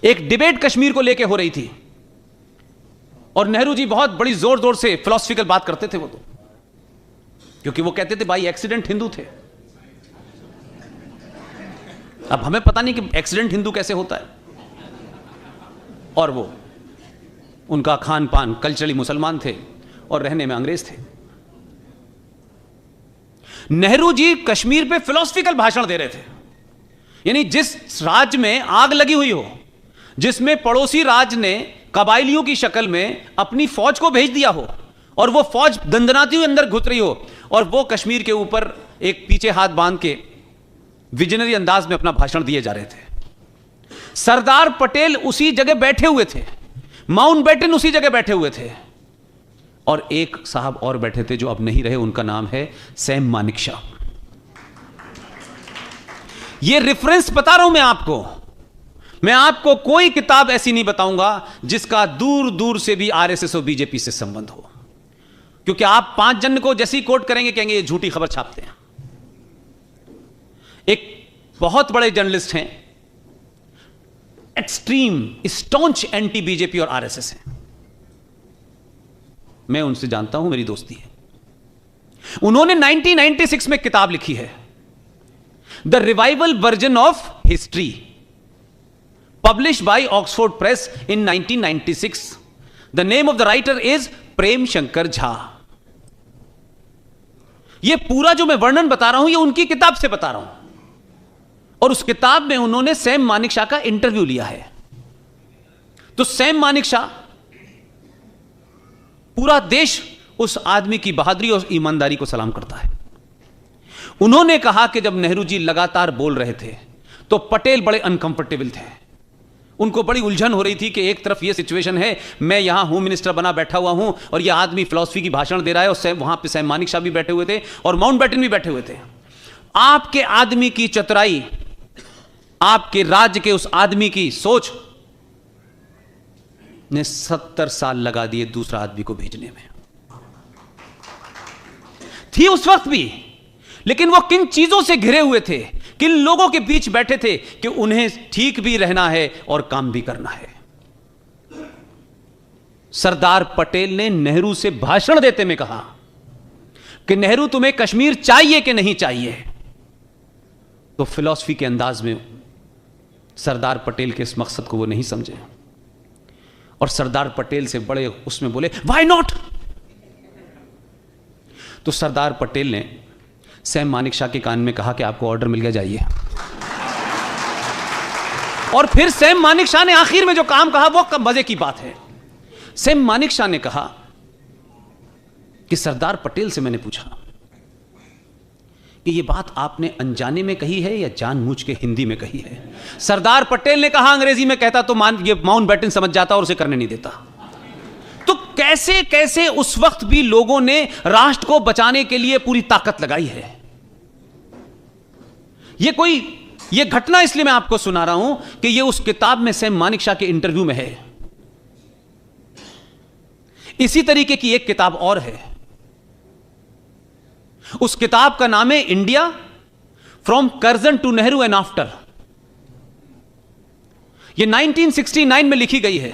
एक डिबेट कश्मीर को लेकर हो रही थी और नेहरू जी बहुत बड़ी जोर जोर से फिलोसफिकल बात करते थे वो तो, क्योंकि वो कहते थे भाई एक्सीडेंट हिंदू थे। अब हमें पता नहीं कि एक्सीडेंट हिंदू कैसे होता है, और वो उनका खान पान कल्चरली मुसलमान थे और रहने में अंग्रेज थे। नेहरू जी कश्मीर पे फिलोसफिकल भाषण दे रहे थे, यानी जिस राज्य में आग लगी हुई हो, जिसमें पड़ोसी राज्य ने कबाइलियों की शक्ल में अपनी फौज को भेज दिया हो और वो फौज दंदनाती हुई अंदर घुस रही हो, और वो कश्मीर के ऊपर एक पीछे हाथ बांध के विजनरी अंदाज में अपना भाषण दिए जा रहे थे। सरदार पटेल उसी जगह बैठे हुए थे, माउंटबेटन उसी जगह बैठे हुए थे, और एक साहब और बैठे थे जो अब नहीं रहे, उनका नाम है सैम मानेकशॉ। ये रेफरेंस बता रहा हूं मैं आपको कोई किताब ऐसी नहीं बताऊंगा जिसका दूर दूर से भी आरएसएस और बीजेपी से संबंध हो, क्योंकि आप 5 जन को जैसी कोट करेंगे कहेंगे ये झूठी खबर छापते हैं। एक बहुत बड़े जर्नलिस्ट हैं, एक्सट्रीम स्टॉन्च एंटी बीजेपी और आरएसएस हैं, मैं उनसे जानता हूं, मेरी दोस्ती है। उन्होंने 1996 में किताब लिखी है, the revival version of history, published by Oxford press in 1996। The name of the writer is Prem Shankar Jha. यह पूरा जो मैं वर्णन बता रहा हूं, यह उनकी किताब से बता रहा हूं, और उस किताब में उन्होंने सैम मानेकशॉ का इंटरव्यू लिया है। तो सैम मानेकशॉ, पूरा देश उस आदमी की बहादुरी और ईमानदारी को सलाम करता है। उन्होंने कहा कि जब नेहरू जी लगातार बोल रहे थे तो पटेल बड़े अनकंफर्टेबल थे, उनको बड़ी उलझन हो रही थी कि एक तरफ ये सिचुएशन है, मैं यहां होम मिनिस्टर बना बैठा हुआ हूं और यह आदमी फिलॉसफी की भाषण दे रहा है, और वहां पे सैम मानेकशॉ भी बैठे हुए थे और माउंटबेटन भी बैठे हुए थे। आपके आदमी की चतुराई, आपके राज्य के उस आदमी की सोच ने 70 साल लगा दिए दूसरा आदमी को भेजने में, थी उस वक्त भी। लेकिन वो किन चीजों से घिरे हुए थे, किन लोगों के बीच बैठे थे कि उन्हें ठीक भी रहना है और काम भी करना है। सरदार पटेल ने नेहरू से भाषण देते में कहा कि नेहरू तुम्हें कश्मीर चाहिए कि नहीं चाहिए, तो फिलॉसफी के अंदाज में सरदार पटेल के इस मकसद को वो नहीं समझे, और सरदार पटेल से बड़े उसमें बोले व्हाई नॉट। तो सरदार पटेल ने सैम मानेकशॉ के कान में कहा कि आपको ऑर्डर मिल गया, जाइए। और फिर सैम मानेकशॉ ने आखिर में जो काम कहा वो मजे की बात है। सैम मानेकशॉ ने कहा कि सरदार पटेल से मैंने पूछा कि ये बात आपने अनजाने में कही है या जानबूझ के हिंदी में कही है। सरदार पटेल ने कहा अंग्रेजी में कहता तो ये माउंटबेटन समझ जाता और उसे करने नहीं देता। तो कैसे कैसे उस वक्त भी लोगों ने राष्ट्र को बचाने के लिए पूरी ताकत लगाई है। ये घटना इसलिए मैं आपको सुना रहा हूं कि ये उस किताब में सैम मानेकशॉ के इंटरव्यू में है। इसी तरीके की एक किताब और है, उस किताब का नाम है India from Curzon to Nehru and after. यह 1969 में लिखी गई है,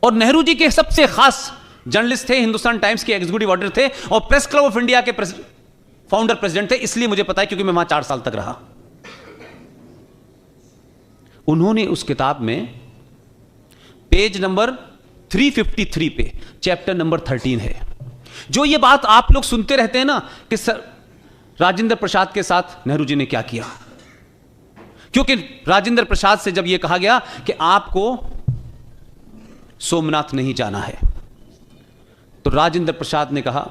और नेहरू जी के सबसे खास जर्नलिस्ट थे, हिंदुस्तान टाइम्स के एग्जीक्यूटिव ऑडिटर थे और प्रेस क्लब ऑफ इंडिया के फाउंडर प्रेसिडेंट थे। इसलिए मुझे पता है क्योंकि मैं वहां 4 साल तक रहा। उन्होंने उस किताब में पेज नंबर 353 पे चैप्टर नंबर 13 है, जो ये बात आप लोग सुनते रहते हैं ना कि सर राजेंद्र प्रसाद के साथ नेहरू जी ने क्या किया। क्योंकि राजेंद्र प्रसाद से जब यह कहा गया कि आपको सोमनाथ नहीं जाना है, तो राजेंद्र प्रसाद ने कहा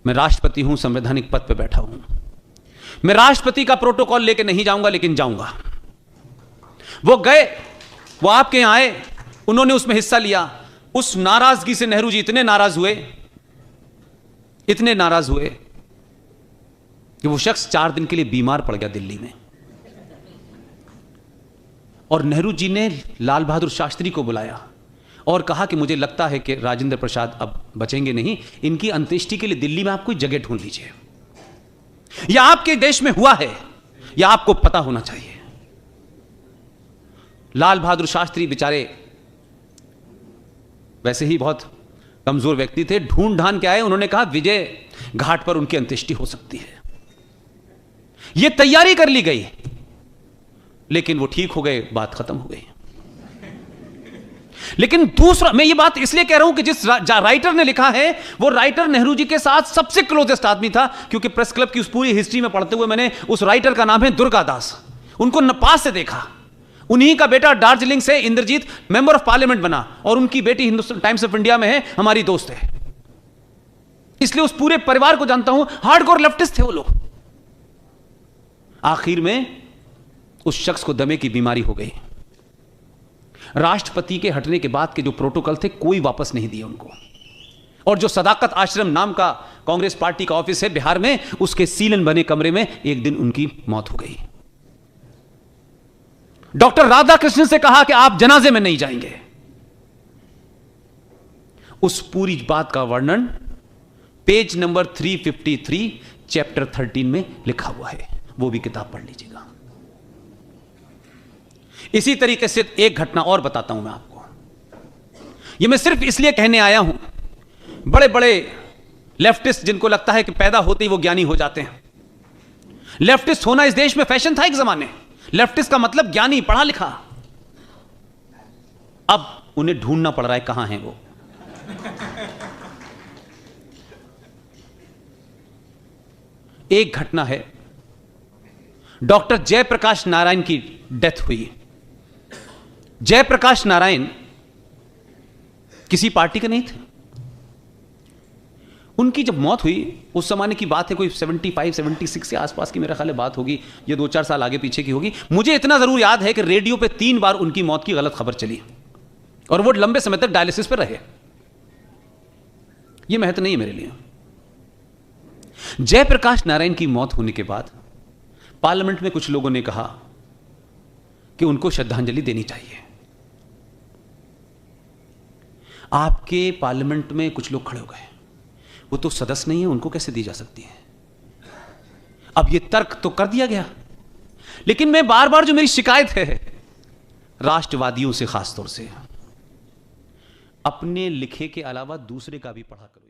मैं राष्ट्रपति हूं, संवैधानिक पद पर बैठा हूं, मैं राष्ट्रपति का प्रोटोकॉल लेके नहीं जाऊंगा, लेकिन जाऊंगा। वो गए, वो आपके यहां आए, उन्होंने उसमें हिस्सा लिया। उस नाराजगी से नेहरू जी इतने नाराज हुए कि वो शख्स 4 दिन के लिए बीमार पड़ गया दिल्ली में, और नेहरू जी ने लाल बहादुर शास्त्री को बुलाया और कहा कि मुझे लगता है कि राजेंद्र प्रसाद अब बचेंगे नहीं, इनकी अंत्येष्टि के लिए दिल्ली में आप कोई जगह ढूंढ लीजिए। यह आपके देश में हुआ है, यह आपको पता होना चाहिए। लाल बहादुर शास्त्री बेचारे वैसे ही बहुत कमजोर व्यक्ति थे, ढूंढ ढांढ के आए, उन्होंने कहा विजय घाट पर उनकी अंत्येष्टि हो सकती है। यह तैयारी कर ली गई, लेकिन वो ठीक हो गए, बात खत्म हो गई। लेकिन दूसरा, मैं ये बात इसलिए कह रहा हूं कि जिस राइटर ने लिखा है वो राइटर नेहरू जी के साथ सबसे क्लोजेस्ट आदमी था, क्योंकि प्रेस क्लब की उस पूरी हिस्ट्री में पढ़ते हुए मैंने उस राइटर का नाम है दुर्गा दास, उनको पास से देखा। उन्हीं का बेटा दार्जिलिंग से इंद्रजीत मेंबर ऑफ पार्लियामेंट बना और उनकी बेटी हिंदुस्तान टाइम्स ऑफ इंडिया में है, हमारी दोस्त है, इसलिए उस पूरे परिवार को जानता हूं। हार्डकोर लेफ्टिस्ट थे वो लोग। आखिर में उस शख्स को दमे की बीमारी हो गई। राष्ट्रपति के हटने के बाद के जो प्रोटोकॉल थे कोई वापस नहीं दिए उनको, और जो सदाकत आश्रम नाम का कांग्रेस पार्टी का ऑफिस है बिहार में, उसके सीलन बने कमरे में एक दिन उनकी मौत हो गई। डॉक्टर राधाकृष्णन से कहा कि आप जनाजे में नहीं जाएंगे। उस पूरी बात का वर्णन पेज नंबर 353 चैप्टर 13 में लिखा हुआ है, वो भी किताब पढ़ लीजिएगा। इसी तरीके से एक घटना और बताता हूं मैं आपको, ये मैं सिर्फ इसलिए कहने आया हूं, बड़े बड़े लेफ्टिस्ट जिनको लगता है कि पैदा होते ही वो ज्ञानी हो जाते हैं। लेफ्टिस्ट होना इस देश में फैशन था एक जमाने, लेफ्टिस्ट का मतलब ज्ञानी, पढ़ा लिखा। अब उन्हें ढूंढना पड़ रहा है कहां है वो। एक घटना है, डॉक्टर जयप्रकाश नारायण की डेथ हुई। जयप्रकाश नारायण किसी पार्टी के नहीं थे। उनकी जब मौत हुई, उस जमाने की बात है, कोई 75-76 के आसपास की मेरा ख्याल है बात होगी, ये 2-4 साल आगे पीछे की होगी। मुझे इतना जरूर याद है कि रेडियो पे 3 बार उनकी मौत की गलत खबर चली और वो लंबे समय तक डायलिसिस पर रहे। ये महत्व नहीं है मेरे लिए। जयप्रकाश नारायण की मौत होने के बाद पार्लियामेंट में कुछ लोगों ने कहा कि उनको श्रद्धांजलि देनी चाहिए। आपके पार्लियामेंट में कुछ लोग खड़े हो गए, वो तो सदस्य नहीं है, उनको कैसे दी जा सकती है। अब ये तर्क तो कर दिया गया, लेकिन मैं बार बार जो मेरी शिकायत है राष्ट्रवादियों से, खासतौर से, अपने लिखे के अलावा दूसरे का भी पढ़ा करो।